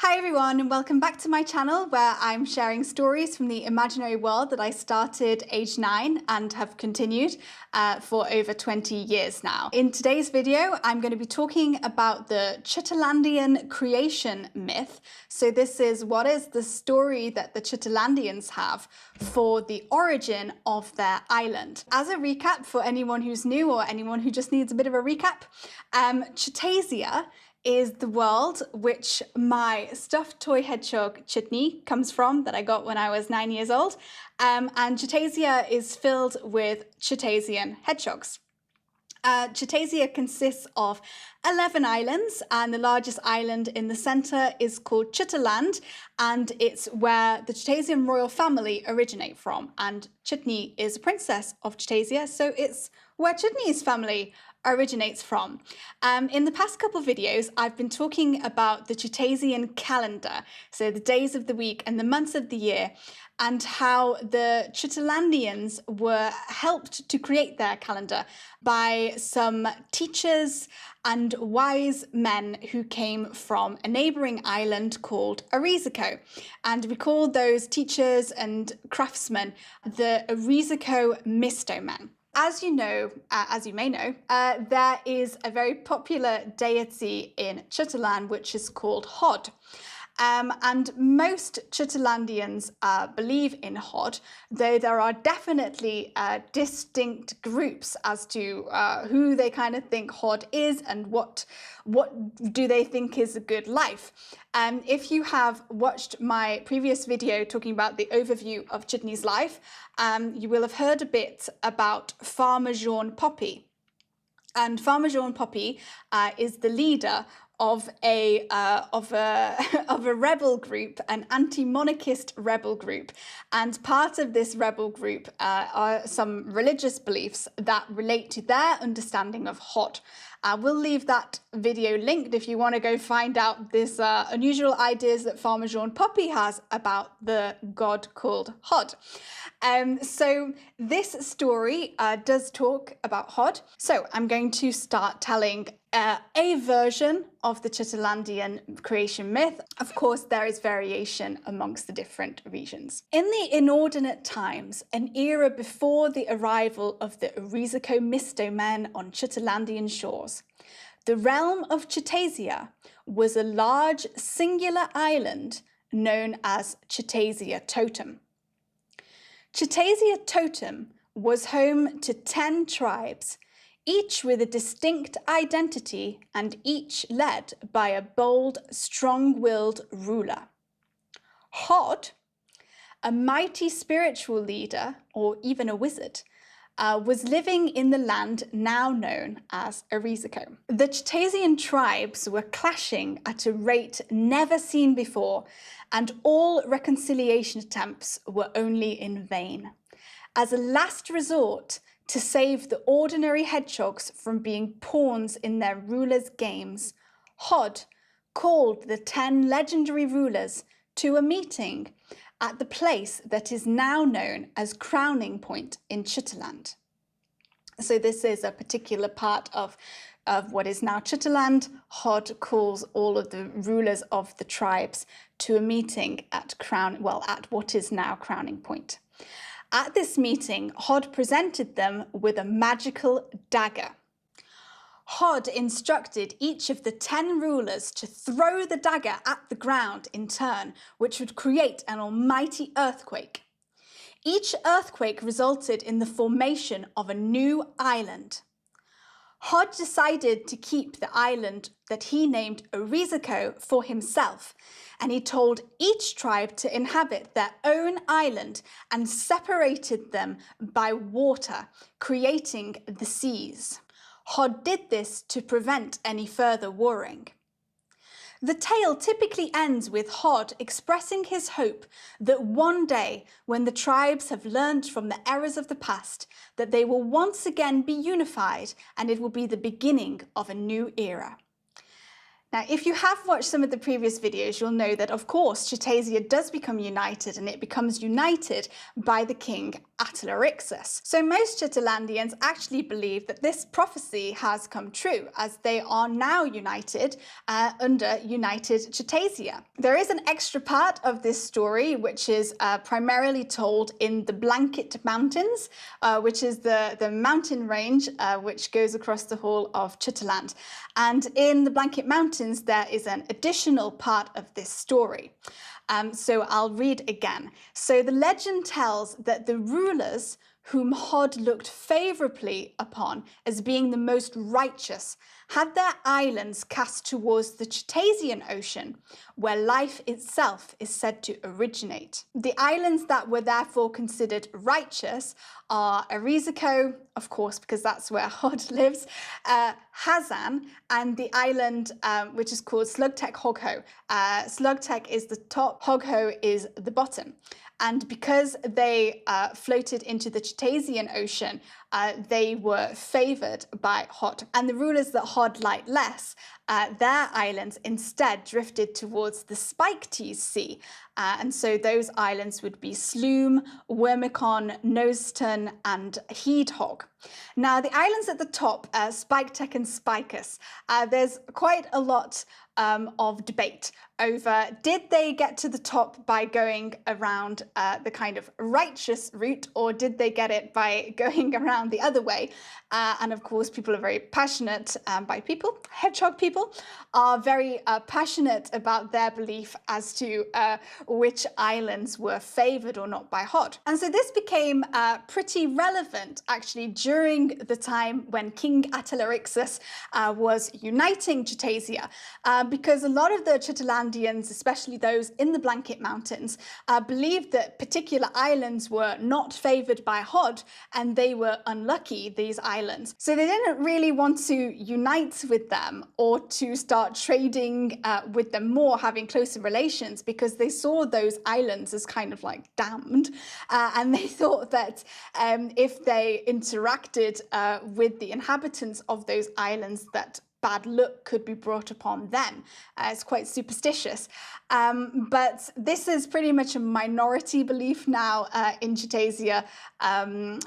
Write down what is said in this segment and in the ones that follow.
Hi everyone, and welcome back to my channel where I'm sharing stories from the imaginary world that I started age 9 and have continued for over 20 years now. In today's video, I'm going to be talking about the Chutalandian creation myth. So this is what is the story that the Chutalandians have for the origin of their island. As a recap for anyone who's new or anyone who just needs a bit of a recap, Chutasia is the world which my stuffed toy hedgehog Chutney comes from, that I got when I was 9 years old. And Chutasia is filled with Chutasian hedgehogs. Chutasia consists of 11 islands, and the largest island in the center is called Chutaland, and it's where the Chutasian royal family originate from. And Chutney is a princess of Chutasia, so it's where Chutney's family originates from. In the past couple of videos, I've been talking about the Chutasian calendar, so the days of the week and the months of the year, and how the Chutalandians were helped to create their calendar by some teachers and wise men who came from a neighboring island called Erizyco. And we call those teachers and craftsmen the Erizyco Mystomen. As you know, as you may know, there is a very popular deity in Chutaland which is called Hod. And most Chutalandians believe in Hod, though there are definitely distinct groups as to who they kind of think Hod is and what do they think is a good life. If you have watched my previous video talking about the overview of Chutney's life, you will have heard a bit about Farmer Jean Poppy. And Farmer Jean Poppy is the leader of a rebel group, an anti-monarchist rebel group, and part of this rebel group are some religious beliefs that relate to their understanding of Hod. We'll leave that video linked if you want to go find out this unusual ideas that Farmer Jean Poppy has about the god called Hod. So this story does talk about Hod. So I'm going to start telling a version of the Chutalandian creation myth. Of course, there is variation amongst the different regions. In the inordinate times, an era before the arrival of the Erizyco Mystomen on Chutalandian shores, the realm of Chutasia was a large singular island known as Chutasia Totem. Chutasia Totem was home to 10 tribes, each with a distinct identity and each led by a bold, strong-willed ruler. Hod, a mighty spiritual leader, or even a wizard, was living in the land now known as Erizico. The Chutasian tribes were clashing at a rate never seen before, and all reconciliation attempts were only in vain. As a last resort, to save the ordinary hedgehogs from being pawns in their rulers' games, Hod called the 10 legendary rulers to a meeting at the place that is now known as Crowning Point in Chutaland. So this is a particular part of what is now Chutaland. Hod calls all of the rulers of the tribes to a meeting at what is now Crowning Point. At this meeting, Hod presented them with a magical dagger. Hod instructed each of the 10 rulers to throw the dagger at the ground in turn, which would create an almighty earthquake. Each earthquake resulted in the formation of a new island. Hod decided to keep the island that he named Erizico for himself, and he told each tribe to inhabit their own island and separated them by water, creating the seas. Hod did this to prevent any further warring. The tale typically ends with Hod expressing his hope that one day, when the tribes have learned from the errors of the past, that they will once again be unified and it will be the beginning of a new era. Now, if you have watched some of the previous videos, you'll know that, of course, Chutasia does become united, and it becomes united by the king Atalarixus. So most Chutalandians actually believe that this prophecy has come true, as they are now united under united Chutasia. There is an extra part of this story which is primarily told in the Blanket Mountains, which is the mountain range which goes across the whole of Chutaland. And in the Blanket Mountains there is an additional part of this story. So I'll read again. So the legend tells that the rulers whom Hod looked favourably upon as being the most righteous had their islands cast towards the Chutasian Ocean, where life itself is said to originate. The islands that were therefore considered righteous are Erizyco, of course, because that's where Hod lives, Hazan, and the island which is called Slugtech Hogho. Slugtech is the top, Hogho is the bottom. And because they floated into the Chutasian Ocean, they were favoured by Hod. And the rulers that Hod liked less, their islands instead drifted towards the Spiketees Sea. And so those islands would be Sloom, Wormicon, Noseton, and Hedgehog. Now, the islands at the top, Spiketech and Spicus, there's quite a lot of debate over did they get to the top by going around the kind of righteous route, or did they get it by going around the other way? And of course, people are very passionate, hedgehog people are very passionate about their belief as to which islands were favoured or not by Hod. And so this became pretty relevant actually during the time when King Atalarixus was uniting Chutasia, because a lot of the Chutalandians, especially those in the Blanket Mountains, believed that particular islands were not favoured by Hod and they were unlucky, these islands. So they didn't really want to unite with them or to start trading with them more, having closer relations, because they saw those islands as kind of like damned. And they thought that if they interacted with the inhabitants of those islands, that bad luck could be brought upon them. It's quite superstitious. But this is pretty much a minority belief now in Chutasia,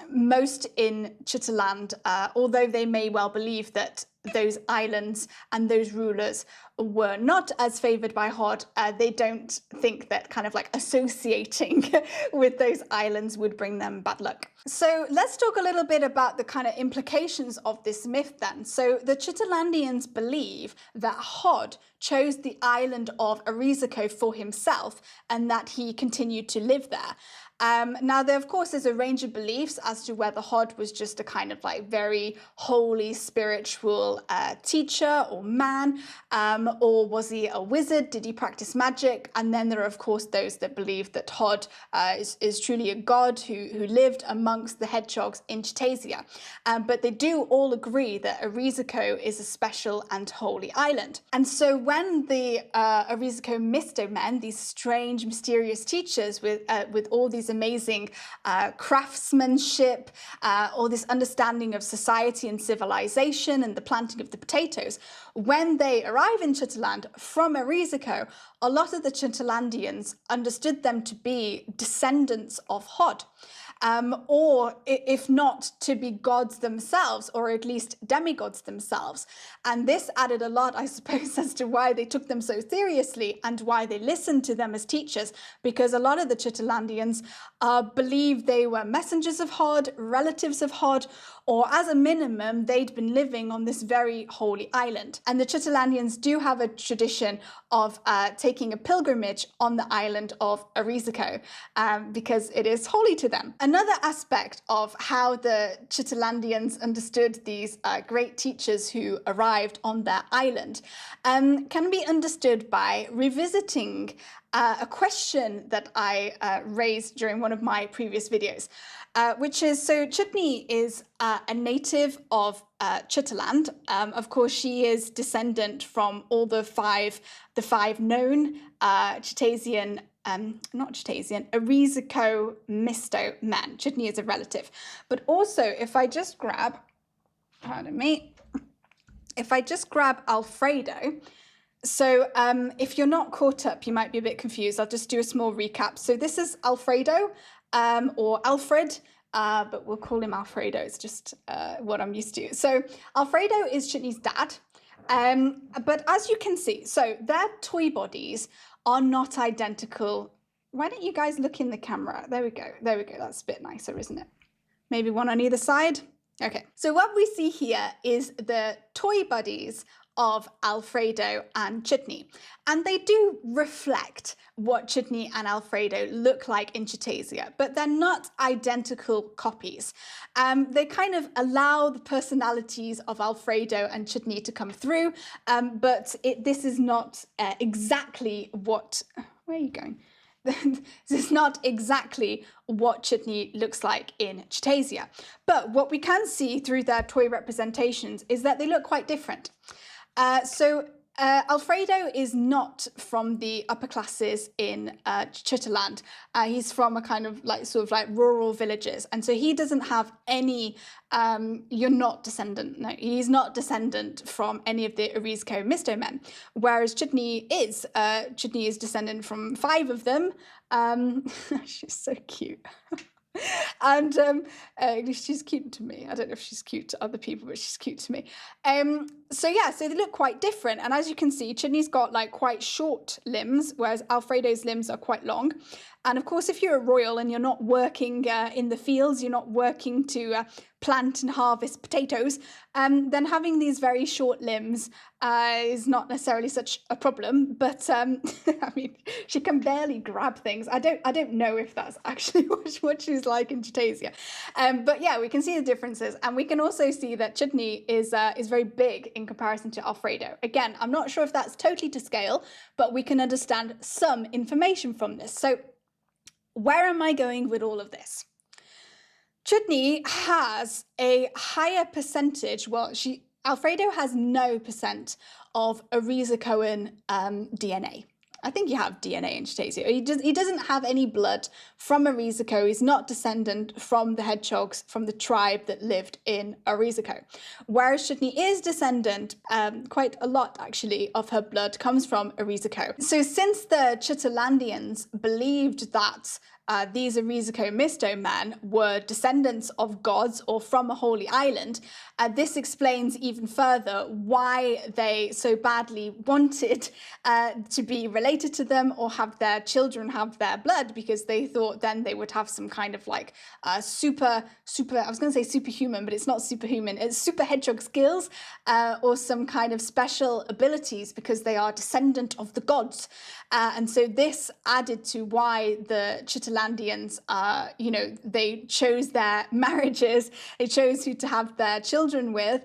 most in Chutaland, although they may well believe that those islands and those rulers were not as favoured by Hod. They don't think that kind of like associating with those islands would bring them bad luck. So let's talk a little bit about the kind of implications of this myth then. So the Chutalandians believe that Hod chose the island of Erizico for himself and that he continued to live there. Now, there, of course, is a range of beliefs as to whether Hod was just a kind of like very holy, spiritual teacher or man, or was he a wizard? Did he practice magic? And then there are, of course, those that believe that Hod is truly a god who lived amongst the hedgehogs in Chutasia. But they do all agree that Erizico is a special and holy island. And so when the Erizyco Mystomen, these strange, mysterious teachers with all these amazing craftsmanship, all this understanding of society and civilization and the planting of the potatoes, when they arrive in Chutaland from Erizico, a lot of the Chutalandians understood them to be descendants of Hod. Or if not to be gods themselves, or at least demigods themselves. And this added a lot, I suppose, as to why they took them so seriously and why they listened to them as teachers, because a lot of the Chutalandians believed they were messengers of Hod, relatives of Hod, or as a minimum, they'd been living on this very holy island. And the Chutalandians do have a tradition of taking a pilgrimage on the island of Erizico because it is holy to them. Another aspect of how the Chutalandians understood these great teachers who arrived on their island can be understood by revisiting a question that I raised during one of my previous videos, which is, so Chutney is a native of Chutaland. Of course, she is descendant from all the five known Chutasian, Erizyco Mystomen. Chutney is a relative. But also, if I just grab Alfredo, so if you're not caught up, you might be a bit confused. I'll just do a small recap. So this is Alfredo, or Alfred, but we'll call him Alfredo. It's just what I'm used to. So Alfredo is Chutney's dad. But as you can see, so their toy bodies are not identical. Why don't you guys look in the camera? There we go. There we go. That's a bit nicer, isn't it? Maybe one on either side. Okay. So what we see here is the toy bodies of Alfredo and Chutney. And they do reflect what Chutney and Alfredo look like in Chutasia, but they're not identical copies. They kind of allow the personalities of Alfredo and Chutney to come through, but this is not exactly what... Where are you going? This is not exactly what Chutney looks like in Chutasia. But what we can see through their toy representations is that they look quite different. Alfredo is not from the upper classes in Chutaland. He's from a kind of sort of rural villages, and so he doesn't have any. You're not descendant. No, he's not descendant from any of the Erizyco Mystomen, whereas Chutney is. Chutney is descendant from 5 of them. She's so cute. And she's cute to me. I don't know if she's cute to other people, but she's cute to me. So they look quite different. And as you can see, Chutney's got quite short limbs, whereas Alfredo's limbs are quite long. And of course, if you're a royal and you're not working in the fields, you're not working to plant and harvest potatoes, then having these very short limbs is not necessarily such a problem. But I mean, she can barely grab things. I don't know if that's actually what she's like in Chutasia. But yeah, we can see the differences, and we can also see that Chutney is very big in comparison to Alfredo. Again, I'm not sure if that's totally to scale, but we can understand some information from this. So where am I going with all of this? Chutney has a higher percentage. Well, Alfredo has no percent of Erizicoan DNA. I think you have DNA in Chutasia. He doesn't have any blood from Erizico. He's not descendant from the hedgehogs from the tribe that lived in Erizico. Whereas Chutney is descendant, quite a lot actually, of her blood comes from Erizico. So since the Chutalandians believed that these Erizyco Mystomen were descendants of gods or from a holy island, this explains even further why they so badly wanted to be related to them or have their children have their blood, because they thought then they would have some kind of super, I was going to say superhuman, but it's not superhuman, it's super hedgehog skills or some kind of special abilities because they are descendant of the gods. And so this added to why the Chutalandians, they chose their marriages, they chose who to have their children with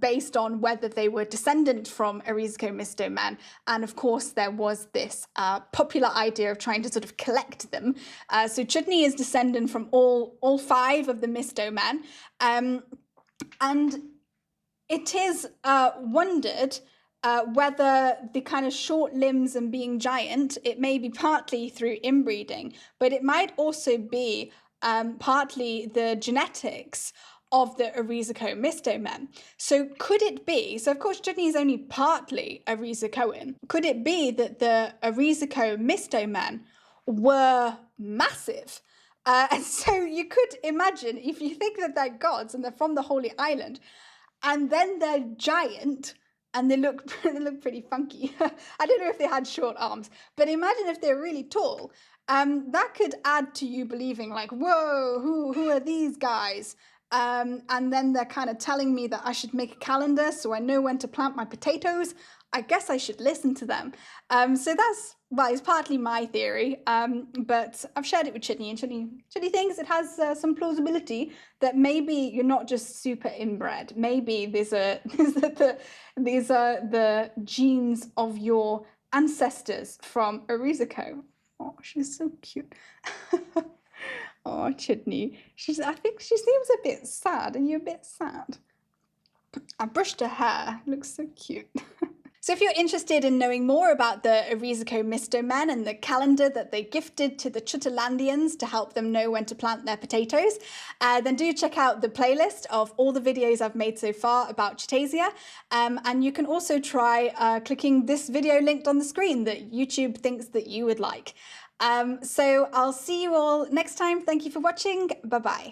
based on whether they were descendant from Erizyco Mystomen. And of course, there was this popular idea of trying to sort of collect them. So Chutney is descendant from all 5 of the Mystomen. And it is wondered whether the kind of short limbs and being giant, it may be partly through inbreeding, but it might also be partly the genetics of the Erizyco Mystomen. So could it be, so of course Chutney is only partly Erizicoan, could it be that the Erizyco Mystomen were massive? And so you could imagine, if you think that they're gods and they're from the Holy Island, and then they're giant, and they look pretty funky. I don't know if they had short arms, but imagine if they're really tall. That could add to you believing whoa, who are these guys? And then they're kind of telling me that I should make a calendar so I know when to plant my potatoes. I guess I should listen to them. So it's partly my theory, but I've shared it with Chutney, and Chutney thinks it has some plausibility that maybe you're not just super inbred. Maybe these are the genes of your ancestors from Erizico. Oh, she's so cute. Oh, Chutney. I think she seems a bit sad. Are you a bit sad? I brushed her hair. It looks so cute. So if you're interested in knowing more about the Erizyco Mystomen and the calendar that they gifted to the Chutalandians to help them know when to plant their potatoes, then do check out the playlist of all the videos I've made so far about Chutasia. And you can also try clicking this video linked on the screen that YouTube thinks that you would like. So I'll see you all next time. Thank you for watching. Bye-bye.